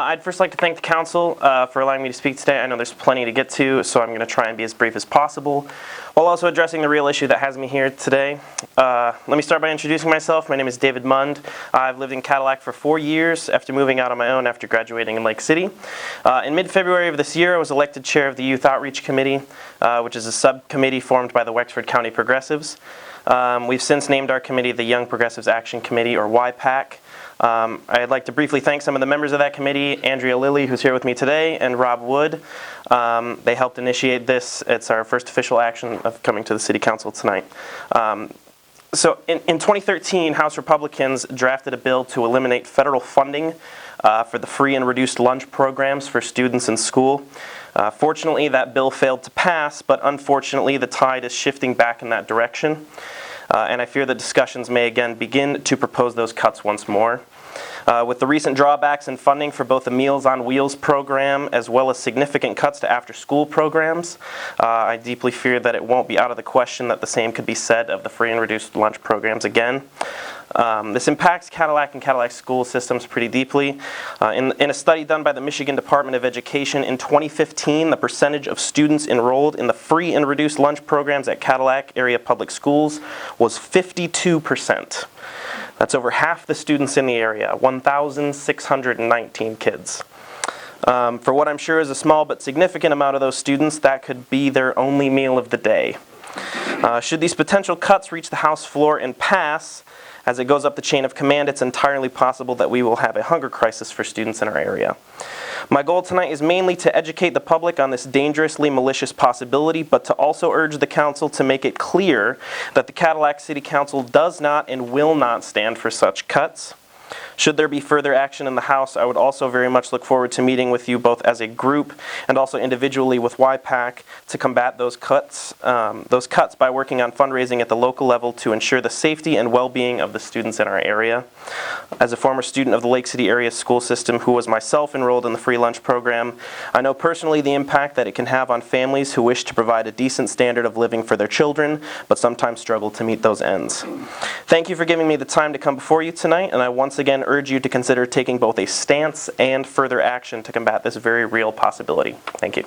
I'd first like to thank the council for allowing me to speak today. I know there's plenty to get to, so I'm going to try and be as brief as possible, while also addressing the real issue that has me here today. Let me start by introducing myself. My name is David Mund. I've lived in Cadillac for 4 years after moving out on my own after graduating in Lake City. In mid-February of this year, I was elected chair of the Youth Outreach Committee, which is a subcommittee formed by the Wexford County Progressives. We've since named our committee the Young Progressives Action Committee, or YPAC. I'd like to briefly thank some of the members of that committee, Andrea Lilly, who's here with me today, and Rob Wood. They helped initiate this. It's our first official action of coming to the City Council tonight. So in 2013, House Republicans drafted a bill to eliminate federal funding for the free and reduced lunch programs for students in school. Fortunately, that bill failed to pass, but unfortunately, the tide is shifting back in that direction. And I fear that discussions may again begin to propose those cuts once more. With the recent drawbacks in funding for both the Meals on Wheels program as well as significant cuts to after-school programs, I deeply fear that it won't be out of the question that the same could be said of the free and reduced lunch programs again. This impacts Cadillac and Cadillac school systems pretty deeply. In a study done by the Michigan Department of Education in 2015, the percentage of students enrolled in the free and reduced lunch programs at Cadillac area public schools was 52%. That's over half the students in the area, 1,619 kids. For what I'm sure is a small but significant amount of those students, that could be their only meal of the day. Should these potential cuts reach the House floor and pass, as it goes up the chain of command, it's entirely possible that we will have a hunger crisis for students in our area. My goal tonight is mainly to educate the public on this dangerously malicious possibility, but to also urge the council to make it clear that the Cadillac City Council does not and will not stand for such cuts. Should there be further action in the House, I would also very much look forward to meeting with you both as a group and also individually with YPAC to combat those cuts by working on fundraising at the local level to ensure the safety and well-being of the students in our area. As a former student of the Lake City area school system who was myself enrolled in the free lunch program, I know personally the impact that it can have on families who wish to provide a decent standard of living for their children, but sometimes struggle to meet those ends. Thank you for giving me the time to come before you tonight, and I once again urge you to consider taking both a stance and further action to combat this very real possibility. Thank you.